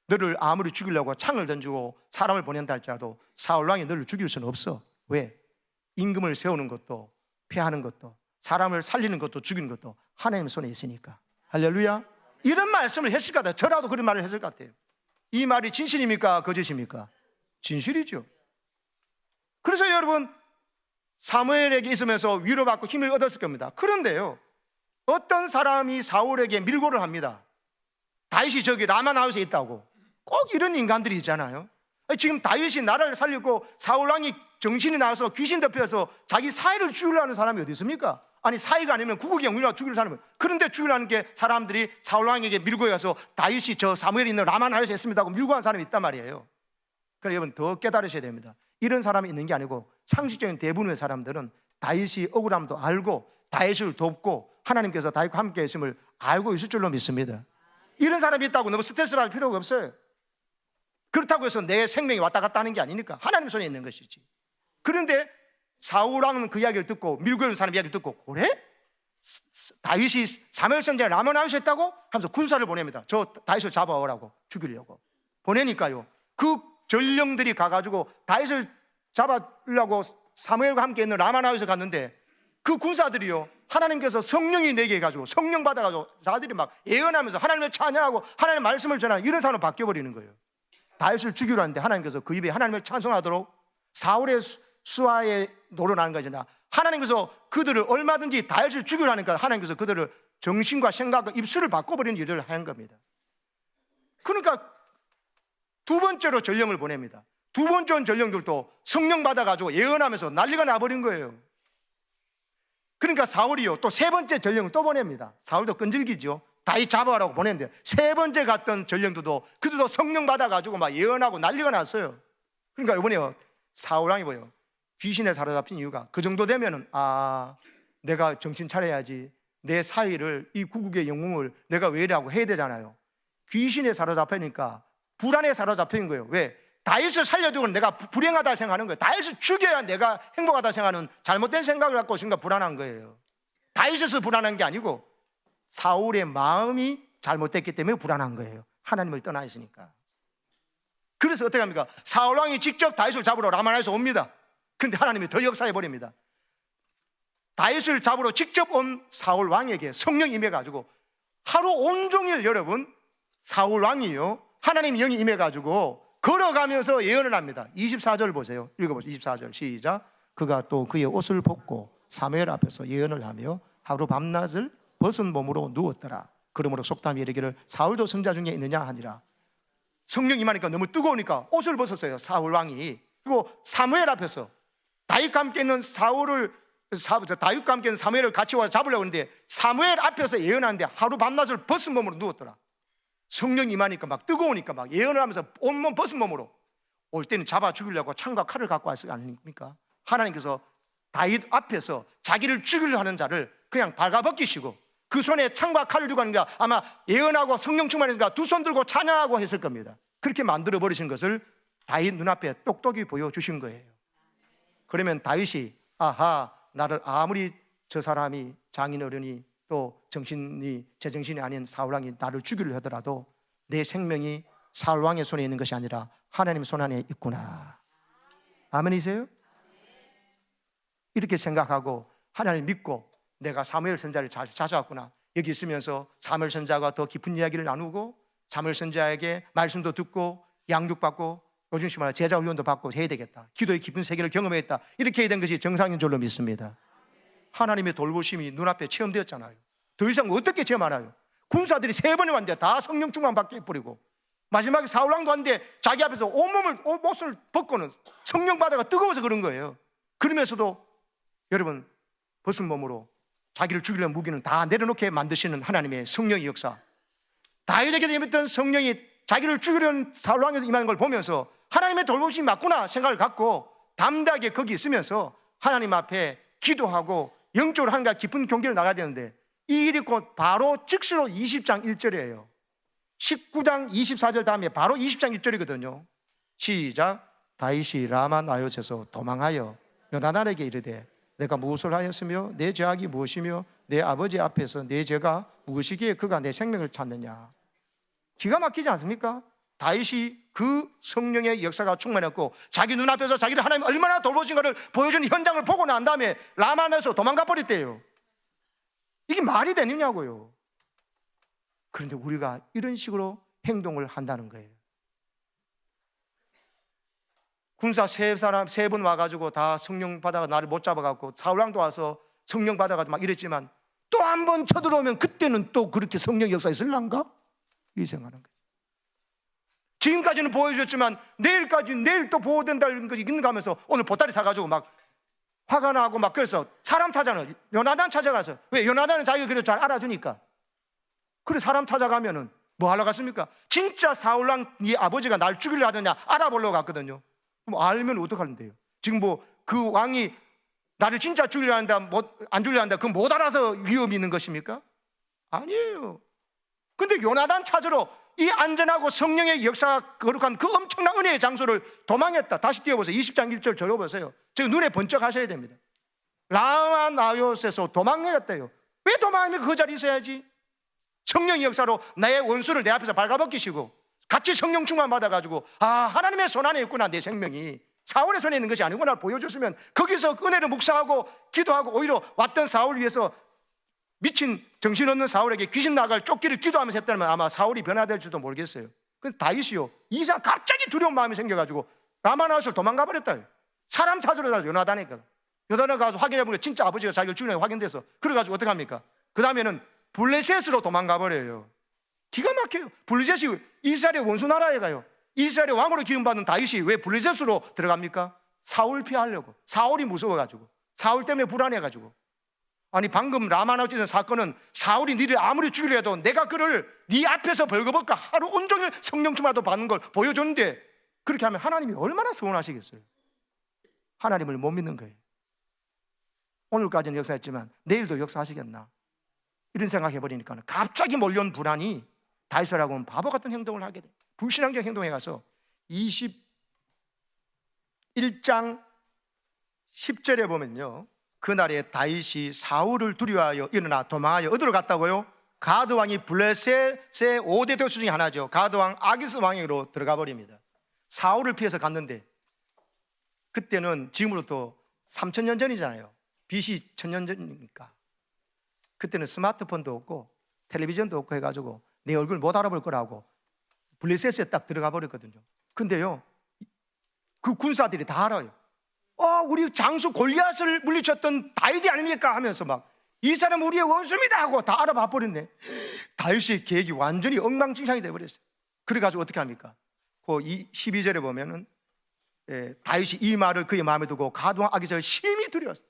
너를 아무리 죽이려고 창을 던지고 사람을 보낸다 할지라도 사울 왕이 너를 죽일 수는 없어. 왜? 임금을 세우는 것도 패하는 것도 사람을 살리는 것도 죽이는 것도 하나님 손에 있으니까. 할렐루야. 이런 말씀을 했을 것 같아요. 저라도 그런 말을 했을 것 같아요. 이 말이 진실입니까? 거짓입니까? 진실이죠. 그래서 여러분 사무엘에게 있으면서 위로받고 힘을 얻었을 겁니다. 그런데요, 어떤 사람이 사울에게 밀고를 합니다. 다윗이 저기 라마나웃에 있다고. 꼭 이런 인간들이 있잖아요. 지금 다윗이 나라를 살리고 사울 왕이 정신이 나와서 귀신 덮여서 자기 사위를 죽이려는 사람이 어디 있습니까? 아니 사위가 아니면 구국의 영웅이라 죽일 사람은. 그런데 죽이려는 게 사람들이 사울 왕에게 밀고 가서 다윗이 저 사무엘이 있는 라마나웃에 있습니다 하고 밀고 간 사람이 있단 말이에요. 그래서 여러분 더 깨달으셔야 됩니다. 이런 사람이 있는 게 아니고 상식적인 대부분의 사람들은 다윗이 억울함도 알고 다윗을 돕고 하나님께서 다윗과 함께 있음을 알고 있을 줄로 믿습니다. 이런 사람이 있다고 너무 스트레스 받을 필요가 없어요. 그렇다고 해서 내 생명이 왔다 갔다 하는 게 아니니까 하나님 손에 있는 것이지. 그런데 사울 왕은 그 이야기를 듣고 밀고 있는 사람 이야기를 듣고 그래? 다윗이 사무엘 선지자를 라마나웃에 했다고? 하면서 군사를 보냅니다. 저 다윗을 잡아오라고 죽이려고 보내니까요, 그 전령들이 가가지고 다윗을 잡으려고 사무엘과 함께 있는 라마나웃에 갔는데 그 군사들이요, 하나님께서 성령이 내게 해가지고 성령 받아가지고 자들이 막 예언하면서 하나님을 찬양하고 하나님의 말씀을 전하는 이런 사람으로 바뀌어버리는 거예요. 다윗을 죽이려 하는데 하나님께서 그 입에 하나님을 찬송하도록 사울의 수하에 노려나는 것이나 하나님께서 그들을 얼마든지 다윗을 죽이려 하니까 하나님께서 그들을 정신과 생각과 입술을 바꿔버리는 일을 하는 겁니다. 그러니까 두 번째로 전령을 보냅니다. 두 번째 전령들도 성령 받아가지고 예언하면서 난리가 나버린 거예요. 그러니까 사울이요 또 세 번째 전령을 또 보냅니다. 사울도 끈질기죠. 다윗 잡아라고 보냈는데 세 번째 갔던 전령들도 그들도 성령 받아가지고 막 예언하고 난리가 났어요. 그러니까 이번에 사울 왕이 뭐예요? 귀신에 사로잡힌 이유가 그 정도 되면은 내가 정신 차려야지, 내 사위를 이 구국의 영웅을 내가 왜 이러고 해야 되잖아요. 귀신에 사로잡히니까 불안에 사로잡힌 거예요. 왜? 다윗을 살려두고 내가 불행하다 생각하는 거예요. 다윗을 죽여야 내가 행복하다 생각하는 잘못된 생각을 갖고 있으니까 불안한 거예요. 다윗에서 불안한 게 아니고 사울의 마음이 잘못됐기 때문에 불안한 거예요. 하나님을 떠나 있으니까. 그래서 어떻게 합니까? 사울 왕이 직접 다윗을 잡으러 라마나에서 옵니다. 근데 하나님이 더 역사해 버립니다. 다윗을 잡으러 직접 온 사울 왕에게 성령 임해가지고 하루 온종일 여러분 사울 왕이요 하나님 영이 임해가지고 걸어가면서 예언을 합니다. 24절 보세요. 읽어보세요. 24절 시작. 그가 또 그의 옷을 벗고 사무엘 앞에서 예언을 하며 하루 밤낮을 벗은 몸으로 누웠더라. 그러므로 속담이 이르기를 사울도 성자 중에 있느냐 하니라. 성령 임하니까 너무 뜨거우니까 옷을 벗었어요, 사울 왕이. 그리고 사무엘 앞에서 다윗과 함께 있는 다윗과 함께 있는 사무엘을 같이 와서 잡으려고 했는데 사무엘 앞에서 예언하는데 하루 밤낮을 벗은 몸으로 누웠더라. 성령 임하니까 막 뜨거우니까 막 예언을 하면서 온몸 벗은 몸으로 올 때는 잡아 죽이려고 창과 칼을 갖고 왔을 거 아닙니까? 하나님께서 다윗 앞에서 자기를 죽이려 하는 자를 그냥 발가벗기시고 그 손에 창과 칼을 들고 가는 게 아마 예언하고 성령 충만해서 두 손 들고 찬양하고 했을 겁니다. 그렇게 만들어 버리신 것을 다윗 눈앞에 똑똑히 보여주신 거예요. 그러면 다윗이 나를 아무리 저 사람이 장인어른이 또 정신이 제정신이 아닌 사울왕이 나를 죽이려 하더라도 내 생명이 사울왕의 손에 있는 것이 아니라 하나님 손 안에 있구나. 아멘이세요? 이렇게 생각하고 하나님 믿고 내가 사무엘 선자를 찾아왔구나. 여기 있으면서 사무엘 선자가 더 깊은 이야기를 나누고 사무엘 선자에게 말씀도 듣고 양육받고 요즘 말해 제자 훈련도 받고 해야 되겠다. 기도의 깊은 세계를 경험했다. 이렇게 해야 된 것이 정상인 줄로 믿습니다. 하나님의 돌보심이 눈앞에 체험되었잖아요. 더 이상 어떻게 체험하나요? 군사들이 3번이 왔는데 다 성령 충만 받게 해버리고 마지막에 사울왕도 왔는데 자기 앞에서 온몸을 옷을 벗고는 성령 바다가 뜨거워서 그런 거예요. 그러면서도 여러분 벗은 몸으로 자기를 죽이려는 무기는 다 내려놓게 만드시는 하나님의 성령의 역사, 다윗에게 임했던 성령이 자기를 죽이려는 사울왕에서 임하는 걸 보면서 하나님의 돌보심이 맞구나 생각을 갖고 담대하게 거기 있으면서 하나님 앞에 기도하고 영적으로 하나님과 깊은 경계를 나가야 되는데 이 일이 곧 바로 즉시로 20장 1절이에요 19장 24절 다음에 바로 20장 1절이거든요 시작. 다윗이 라마 나요트에서 도망하여 요나단에게 이르되 내가 무엇을 하였으며 내 죄악이 무엇이며 내 아버지 앞에서 내 죄가 무엇이기에 그가 내 생명을 찾느냐. 기가 막히지 않습니까? 다윗이 그 성령의 역사가 충만했고 자기 눈앞에서 자기를 하나님 얼마나 돌보신가를 보여주는 현장을 보고 난 다음에 라마나에서 도망가 버렸대요. 이게 말이 되느냐고요. 그런데 우리가 이런 식으로 행동을 한다는 거예요. 군사 3분 와가지고 다 성령 받아가 나를 못 잡아갖고 사울왕도 와서 성령 받아가지고 막 이랬지만 또 한 번 쳐들어오면 그때는 또 그렇게 성령 역사 있을란가? 이 생각하는 거예요. 지금까지는 보여줬지만 내일 또 보호된다는 것이 있는가 하면서 오늘 보따리 사가지고 막 화가 나고 막 그래서 사람 찾아는 요나단 찾아가서 왜? 요나단은 자기가 그래도 잘 알아주니까. 그래 사람 찾아가면은 뭐 하러 갔습니까? 진짜 사울왕 네 아버지가 날 죽이려 하더냐 알아보려고 갔거든요. 그럼 알면 어떡하는데요? 지금 뭐 그 왕이 나를 진짜 죽이려 한다 안 죽이려 한다 그건 못 알아서 위험이 있는 것입니까? 아니에요. 근데 요나단 찾으러 이 안전하고 성령의 역사가 거룩한 그 엄청난 은혜의 장소를 도망했다. 다시 띄워보세요. 20장 1절 적어보세요. 지금 눈에 번쩍 하셔야 됩니다. 라마 나요트에서 도망했대요. 왜 도망하면 그 자리에 있어야지? 성령의 역사로 나의 원수를 내 앞에서 발가벗기시고 같이 성령 충만 받아가지고 하나님의 손 안에 있구나 내 생명이 사울의 손에 있는 것이 아니구나 보여줬으면 거기서 은혜를 묵상하고 기도하고 오히려 왔던 사울 위해서 미친 정신없는 사울에게 귀신 나갈 쫓기를 기도하면서 했다면 아마 사울이 변화될지도 모르겠어요. 근데 다윗이요 이사 갑자기 두려운 마음이 생겨가지고 라마나웃을 도망가 버렸다. 사람 찾으러 가서 요나단에 가서 확인해보니까 진짜 아버지가 자기를 죽이는 게 확인돼서 그래가지고 어떻게 합니까? 그 다음에는 블레셋으로 도망가 버려요. 기가 막혀요. 블레셋이 이스라엘의 원수 나라에 가요. 이스라엘의 왕으로 기름받은 다윗이 왜 블레셋으로 들어갑니까? 사울 피하려고. 사울이 무서워가지고 사울 때문에 불안해가지고. 아니 방금 라마나웃에 있는 사건은 사울이 니를 아무리 죽이려 해도 내가 그를 네 앞에서 벌거벗고 하루 온종일 성령 충만도 받는 걸 보여줬는데 그렇게 하면 하나님이 얼마나 서운하시겠어요? 하나님을 못 믿는 거예요. 오늘까지는 역사했지만 내일도 역사하시겠나? 이런 생각해버리니까 갑자기 몰려온 불안이 다윗이라고 하면 바보 같은 행동을 하게 돼. 불신앙적 행동에 가서 21장 10절에 보면요 그날에 다윗이 사울을 두려워하여 일어나 도망하여 어디로 갔다고요? 가드 왕이 블레셋의 5대 도시 중에 하나죠. 가드 왕 아기스 왕으로 들어가 버립니다. 사울을 피해서 갔는데 그때는 지금으로부터 3000년 전이잖아요. BC 1000년 전이니까 그때는 스마트폰도 없고 텔레비전도 없고 해가지고 내 얼굴 못 알아볼 거라고 블레셋에 딱 들어가 버렸거든요. 근데요 그 군사들이 다 알아요. 우리 장수 골리앗을 물리쳤던 다윗이 아닙니까? 하면서 막 이 사람 우리의 원수입니다 하고 다 알아봐 버렸네. 다윗의 계획이 완전히 엉망진창이 돼버렸어요. 그래가지고 어떻게 합니까? 그 12절에 보면은 다윗이 이 말을 그의 마음에 두고 가드왕 아기스를 심히 두려웠어요.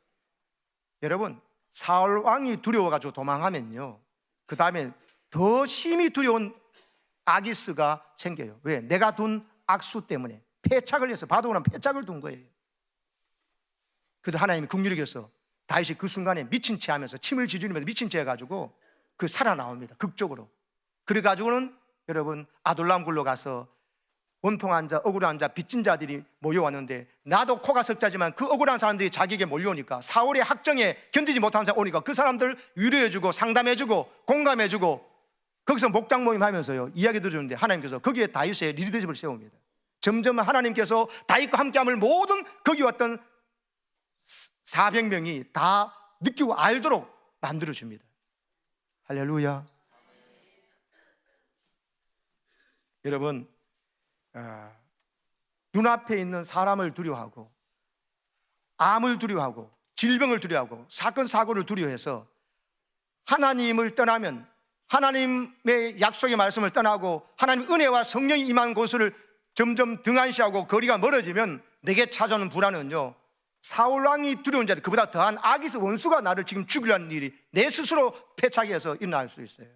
여러분 사울 왕이 두려워가지고 도망하면요 그 다음에 더 심히 두려운 아기스가 생겨요. 왜? 내가 둔 악수 때문에 패착을 해서 바둑으로 패착을 둔 거예요. 그래도 하나님이 긍휼히 여겨서 다윗이 그 순간에 미친 채 하면서 침을 지지면서 미친 채 해가지고 그 살아나옵니다. 극적으로. 그래가지고는 여러분 아둘람 굴로 가서 원통한 자, 억울한 자, 빚진 자들이 모여왔는데 나도 코가 석자지만 그 억울한 사람들이 자기에게 몰려오니까 사울의 학정에 견디지 못하는 사람 오니까 그 사람들 위로해주고 상담해주고 공감해주고 거기서 목장 모임 하면서요 이야기 들어주는데 하나님께서 거기에 다윗의 리더십을 세웁니다. 점점 하나님께서 다윗과 함께함을 모든 거기 왔던 400명이 다 느끼고 알도록 만들어줍니다. 할렐루야. 여러분, 눈앞에 있는 사람을 두려워하고 암을 두려워하고 질병을 두려워하고 사건 사고를 두려워해서 하나님을 떠나면, 하나님의 약속의 말씀을 떠나고 하나님 은혜와 성령이 임한 곳을 점점 등한시하고 거리가 멀어지면 내게 찾아오는 불안은요, 사울왕이 두려운 자리 그보다 더한 아기스 원수가 나를 지금 죽이려는 일이 내 스스로 패착해서 일어날 수 있어요.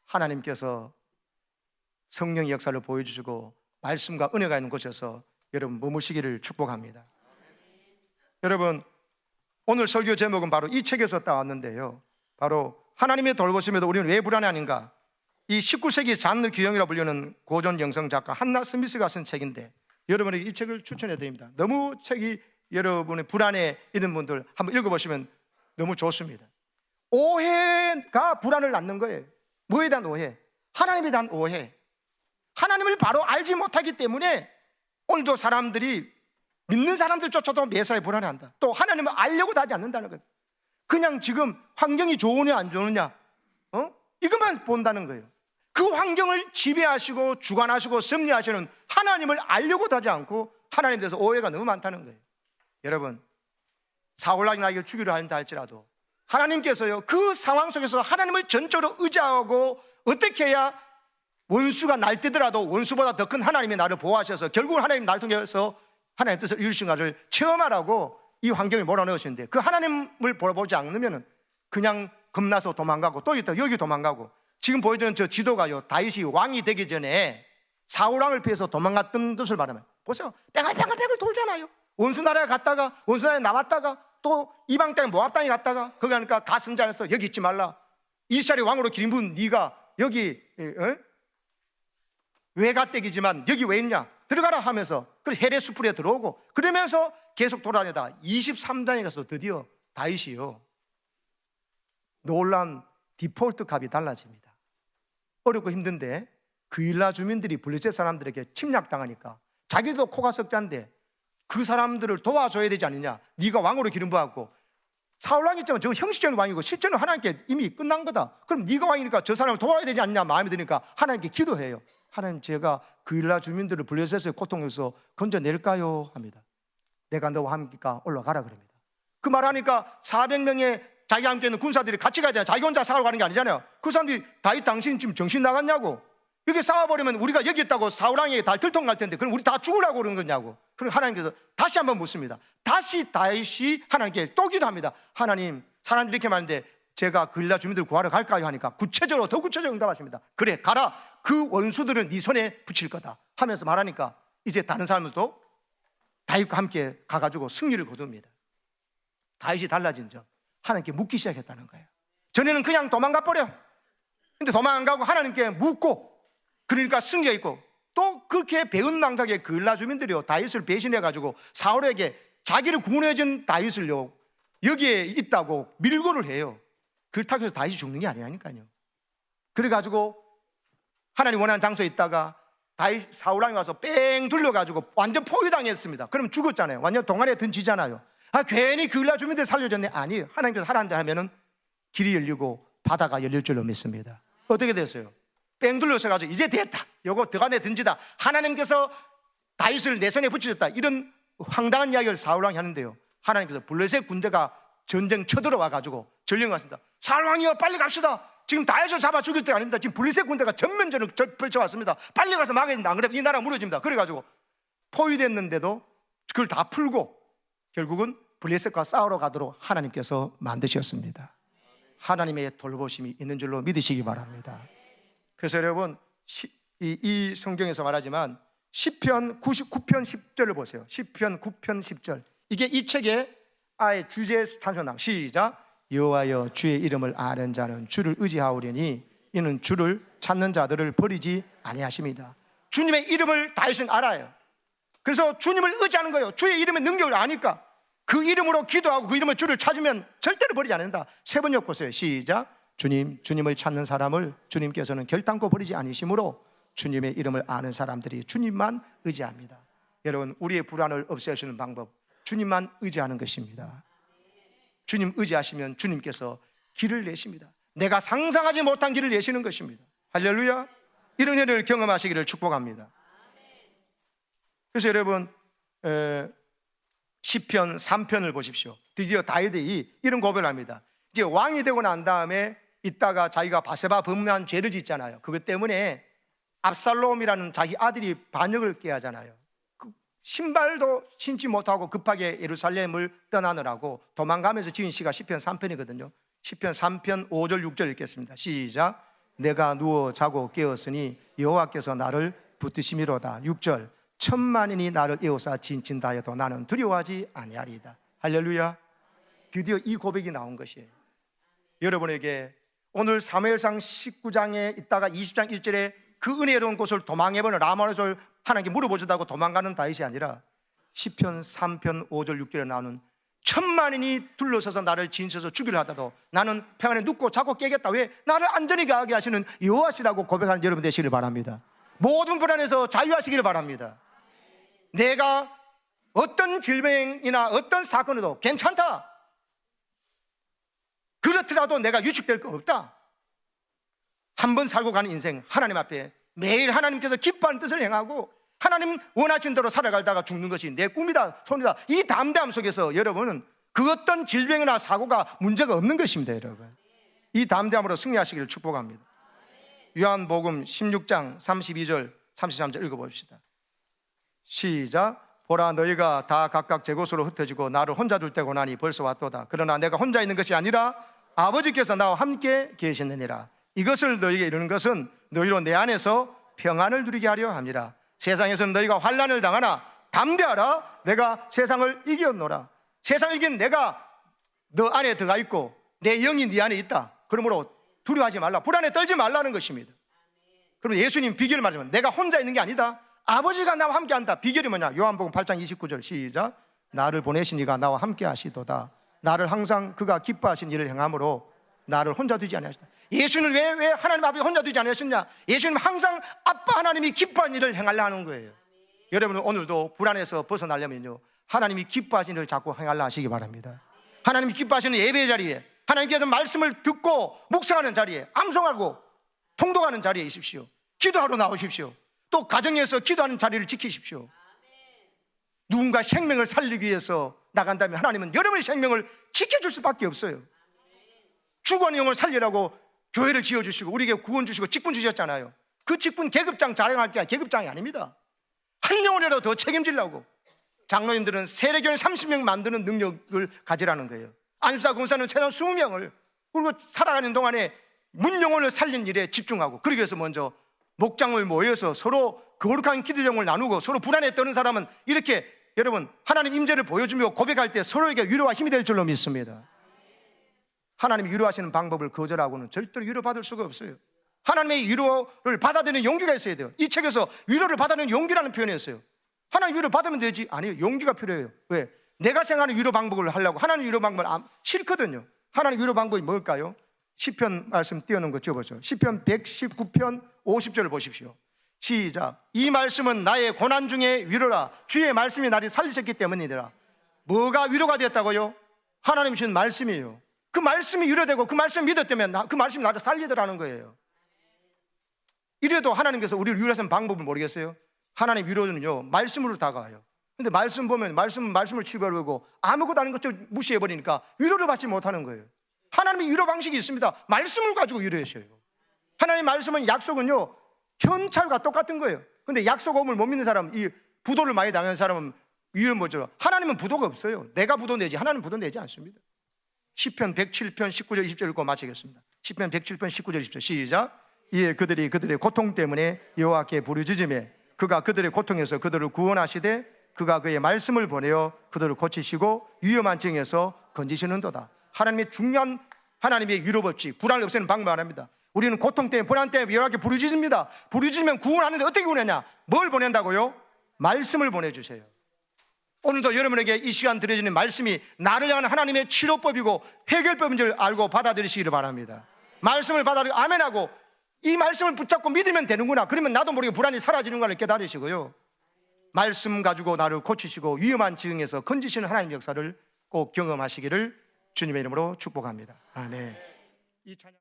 하나님께서 성령의 역사를 보여주시고 말씀과 은혜가 있는 곳에서 여러분 머무시기를 축복합니다. 여러분, 오늘 설교 제목은 바로 이 책에서 따왔는데요, 바로 하나님의 돌보심에도 우리는 왜 불안해하는가. 이 19세기 장르 규형이라 불리는 고전 영성 작가 한나 스미스가 쓴 책인데 여러분에게 이 책을 추천해 드립니다. 너무 책이 여러분의 불안에 있는 분들 한번 읽어보시면 너무 좋습니다. 오해가 불안을 낳는 거예요. 뭐에 대한 오해? 하나님에 대한 오해. 하나님을 바로 알지 못하기 때문에 오늘도 사람들이 믿는 사람들조차도 매사에 불안해한다. 또 하나님을 알려고도 하지 않는다는 거예요. 그냥 지금 환경이 좋으냐 안 좋으냐 이것만 본다는 거예요. 그 환경을 지배하시고 주관하시고 섭리하시는 하나님을 알려고도 하지 않고 하나님에 대해서 오해가 너무 많다는 거예요. 여러분, 사울왕이 나에게 죽이려 한다 할지라도 하나님께서요, 그 상황 속에서 하나님을 전적으로 의지하고 어떻게 해야 원수가 날뛰더라도 원수보다 더 큰 하나님이 나를 보호하셔서 결국은 하나님 나를 통해서 하나님의 뜻을 이루신 것을 체험하라고 이 환경에 몰아넣으시는데, 그 하나님을 보지 않으면 그냥 겁나서 도망가고 또 있다 여기 도망가고, 지금 보여주는 저 지도가요, 다윗이 왕이 되기 전에 사울왕을 피해서 도망갔던 뜻을 말하면 보세요. 뺑글뺑글 돌잖아요. 원수 나라에 갔다가 원수 나라에 나왔다가 또 이방 땅에 모압 땅에 갔다가 거기 가니까 가슴장에서 여기 있지 말라, 이스라엘 왕으로 기린 분 네가 여기 외가댁이지만 여기 왜 있냐, 들어가라 하면서 그 헤레 수풀에 들어오고, 그러면서 계속 돌아다니다 23장에 가서 드디어 다윗이요, 놀란 디폴트 값이 달라집니다. 어렵고 힘든데 그일라 주민들이 블레셋 사람들에게 침략당하니까 자기도 코가 석자인데 그 사람들을 도와줘야 되지 않느냐. 네가 왕으로 기름부하고, 사울왕이 있지만 저 형식적인 왕이고 실제는 하나님께 이미 끝난 거다. 그럼 네가 왕이니까 저 사람을 도와야 되지 않냐 마음에 드니까 하나님께 기도해요. 하나님, 제가 그일라 주민들을 블레셋의 고통에서 건져낼까요? 합니다. 내가 너와 함께가 올라가라 그럽니다. 그 말하니까 400명의 자기와 함께 있는 군사들이 같이 가야 되잖아요. 자기 혼자 싸우러 가는 게 아니잖아요. 그 사람들이 다윗 당신 지금 정신 나갔냐고, 이렇게 싸워버리면 우리가 여기 있다고 사울왕에게 다 들통날 텐데 그럼 우리 다 죽으라고 그러는 거냐고. 그럼 하나님께서 다시 한번 묻습니다. 다시 다윗이 하나님께 또 기도합니다. 하나님, 사람들이 이렇게 말하는데 제가 그일라 주민들 구하러 갈까요? 하니까 구체적으로, 더 구체적으로 응답하십니다. 그래 가라, 그 원수들은 네 손에 붙일 거다 하면서 말하니까 이제 다른 사람들도 다윗과 함께 가가지고 승리를 거둡니다. 다윗이 달라진 점, 하나님께 묻기 시작했다는 거예요. 전에는 그냥 도망가 버려. 근데 도망 안 가고 하나님께 묻고, 그러니까 승리가 있고, 또 그렇게 배은 망각의 그일라 주민들이요, 다윗을 배신해가지고 사울에게 자기를 구원해준 다윗을요 여기에 있다고 밀고를 해요. 그렇다고 해서 다윗이 죽는 게 아니라니까요. 그래가지고 하나님 원하는 장소에 있다가 다윗 사울왕이 와서 뺑 둘러가지고 완전 포위당했습니다. 그럼 죽었잖아요. 완전 동안에 던지잖아요. 괜히 그일라 주민들 살려줬네. 아니에요. 하나님께서 하라는데 하면은 길이 열리고 바다가 열릴 줄로 믿습니다. 어떻게 됐어요? 뺑 둘러서가지고 이제 됐다, 요거 더간에 던지다, 하나님께서 다윗을 내 손에 붙이셨다, 이런 황당한 이야기를 사울왕이 하는데요, 하나님께서 블레셋 군대가 전쟁 쳐들어와가지고 전령 왔습니다. 사울왕이요, 빨리 갑시다. 지금 다윗을 잡아 죽일 때가 아닙니다. 지금 블레셋 군대가 전면전을 펼쳐왔습니다. 빨리 가서 막아야 된다. 안 그러면 이 나라 무너집니다. 그래가지고 포위됐는데도 그걸 다 풀고 결국은 블레셋과 싸우러 가도록 하나님께서 만드셨습니다. 하나님의 돌보심이 있는 줄로 믿으시기 바랍니다. 그래서 여러분, 이 성경에서 말하지만 시편 99편 10절을 보세요. 시편 9편 10절, 이게 이 책의 아예 주제 찬송당. 시작. 여호와여, 주의 이름을 아는 자는 주를 의지하오려니 이는 주를 찾는 자들을 버리지 아니하십니다. 주님의 이름을 다윗은 알아요. 그래서 주님을 의지하는 거예요. 주의 이름의 능력을 아니까 그 이름으로 기도하고 그 이름을 주를 찾으면 절대로 버리지 않는다. 세 번역 보세요. 시작. 주님을 찾는 사람을 주님께서는 결단코 버리지 아니시므로 주님의 이름을 아는 사람들이 주님만 의지합니다. 여러분, 우리의 불안을 없애주는 방법, 주님만 의지하는 것입니다. 주님 의지하시면 주님께서 길을 내십니다. 내가 상상하지 못한 길을 내시는 것입니다. 할렐루야. 이런 일을 경험하시기를 축복합니다. 그래서 여러분, 시편 3편을 보십시오. 드디어 다윗이 이런 고백을 합니다. 이제 왕이 되고 난 다음에 있다가 자기가 바세바 범한 죄를 짓잖아요. 그것 때문에 압살롬이라는 자기 아들이 반역을 깨하잖아요. 그 신발도 신지 못하고 급하게 예루살렘을 떠나느라고 도망가면서 지은 시가 시편 3편이거든요. 시편 3편 5절 6절 읽겠습니다. 시작. 내가 누워 자고 깨었으니 여호와께서 나를 붙드심이로다. 6절. 천만인이 나를 에워싸 진친다 해도 나는 두려워하지 아니하리이다. 할렐루야. 드디어 이 고백이 나온 것이에요. 여러분에게 오늘 사무엘상 19장에 있다가 20장 1절에 그 은혜로운 곳을 도망해보는 라마롯을 하나님께 물어보자고 도망가는 다윗이 아니라 시편 3편 5절 6절에 나오는 천만인이 둘러서서 나를 진쳐서 죽이려 하다도 나는 평안에 눕고 자고 깨겠다. 왜? 나를 안전히 가게 하시는 여호와시라고 고백하는 여러분 되시기를 바랍니다. 모든 불안에서 자유하시기를 바랍니다. 내가 어떤 질병이나 어떤 사건에도 괜찮다. 그렇더라도 내가 위축될 거 없다. 한 번 살고 가는 인생, 하나님 앞에 매일 하나님께서 기뻐하는 뜻을 행하고 하나님 원하신 대로 살아가다가 죽는 것이 내 꿈이다, 손이다. 이 담대함 속에서 여러분은 그 어떤 질병이나 사고가 문제가 없는 것입니다. 여러분, 이 담대함으로 승리하시기를 축복합니다. 요한복음 16장 32절 33절 읽어봅시다. 시작. 보라, 너희가 다 각각 제 곳으로 흩어지고 나를 혼자 둘 때고 나니 벌써 왔도다. 그러나 내가 혼자 있는 것이 아니라 아버지께서 나와 함께 계시느니라. 이것을 너희에게 이루는 것은 너희로 내 안에서 평안을 누리게 하려 함이라. 세상에서는 너희가 환난을 당하나 담대하라. 내가 세상을 이겼노라. 세상을 이긴 내가 너 안에 들어가 있고 내 영이 네 안에 있다. 그러므로 두려워하지 말라. 불안에 떨지 말라는 것입니다. 그럼 예수님 비결을 말하면 내가 혼자 있는 게 아니다. 아버지가 나와 함께 한다. 비결이 뭐냐? 요한복음 8장 29절 시작. 나를 보내신 이가 나와 함께 하시도다. 나를 항상 그가 기뻐하신 일을 행함으로 나를 혼자 두지 아니하시다. 예수는 왜 하나님 앞에 혼자 두지 않으셨냐? 예수님 항상 아빠 하나님이 기뻐하는 일을 행하려 하는 거예요. 여러분, 오늘도 불안에서 벗어나려면요, 하나님이 기뻐하시는 일을 자꾸 행하려 하시기 바랍니다. 하나님이 기뻐하시는 예배의 자리에, 하나님께서 말씀을 듣고 묵상하는 자리에, 암송하고 통독하는 자리에 있으십시오. 기도하러 나오십시오. 또 가정에서 기도하는 자리를 지키십시오. 누군가 생명을 살리기 위해서 나간다면 하나님은 여러분의 생명을 지켜줄 수밖에 없어요. 죽어가는 영혼을 살리라고 교회를 지어주시고 우리에게 구원 주시고 직분 주셨잖아요. 그 직분 계급장 자랑할 게 계급장이 아닙니다. 한 영혼이라도 더 책임지려고 장로님들은 세례교인 30명 만드는 능력을 가지라는 거예요. 안수사 공사는 최소한 20명을, 그리고 살아가는 동안에 문영혼을 살린 일에 집중하고, 그러기 위해서 먼저 목장을 모여서 서로 거룩한 기도정을 나누고 서로 불안에 떠는 사람은 이렇게 여러분 하나님 임재를 보여주며 고백할 때 서로에게 위로와 힘이 될 줄로 믿습니다. 하나님이 위로하시는 방법을 거절하고는 절대로 위로받을 수가 없어요. 하나님의 위로를 받아들이는 용기가 있어야 돼요. 이 책에서 위로를 받아들이는 용기라는 표현이 있어요. 하나님 위로 받으면 되지. 아니요, 용기가 필요해요. 왜? 내가 생각하는 위로 방법을 하려고 하나님 위로 방법을 싫거든요. 하나님 위로 방법이 뭘까요? 시편 말씀 띄워놓은 거 지어보죠. 시편 119편 50절을 보십시오. 시작. 이 말씀은 나의 고난 중에 위로라. 주의 말씀이 나를 살리셨기 때문이더라. 뭐가 위로가 되었다고요? 하나님이 주신 말씀이에요. 그 말씀이 위로되고 그 말씀을 믿었다면 그 말씀이 나를 살리더라는 거예요. 이래도 하나님께서 우리를 위로하시는 방법을 모르겠어요? 하나님 위로는요, 말씀으로 다가와요. 근데 말씀 보면 말씀을 취버리고 아무것도 아닌 것처럼 무시해버리니까 위로를 받지 못하는 거예요. 하나님의 위로 방식이 있습니다. 말씀을 가지고 위로하셔요. 하나님의 말씀은, 약속은요, 현찰과 똑같은 거예요. 근데 약속음을 못 믿는 사람, 이 부도를 많이 당하는 사람은 위험 뭐죠? 하나님은 부도가 없어요. 내가 부도 내지 하나님은 부도 내지 않습니다. 시편 107편 19절 20절 읽고 마치겠습니다. 시편 107편 19절 20절 시작. 이에 그들이 그들의 고통 때문에 여호와께 부르짖으매 그가 그들의 고통에서 그들을 구원하시되 그가 그의 말씀을 보내어 그들을 고치시고 위험한 증에서 건지시는도다. 하나님의 중요한 하나님의 위로 법칙, 불안을 없애는 방법을 말합니다. 우리는 고통 때문에 불안 때문에 여호와께 부르짖습니다. 부르짖으면 구원하는데 어떻게 구원하냐? 뭘 보낸다고요? 말씀을 보내주세요. 오늘도 여러분에게 이 시간 드려지는 말씀이 나를 향한 하나님의 치료법이고 해결법인 줄 알고 받아들이시기를 바랍니다. 말씀을 받아들이고 아멘하고 이 말씀을 붙잡고 믿으면 되는구나. 그러면 나도 모르게 불안이 사라지는 걸 깨달으시고요, 말씀 가지고 나를 고치시고 위험한 지경에서 건지시는 하나님의 역사를 꼭 경험하시기를 주님의 이름으로 축복합니다. 아멘. 이 찬양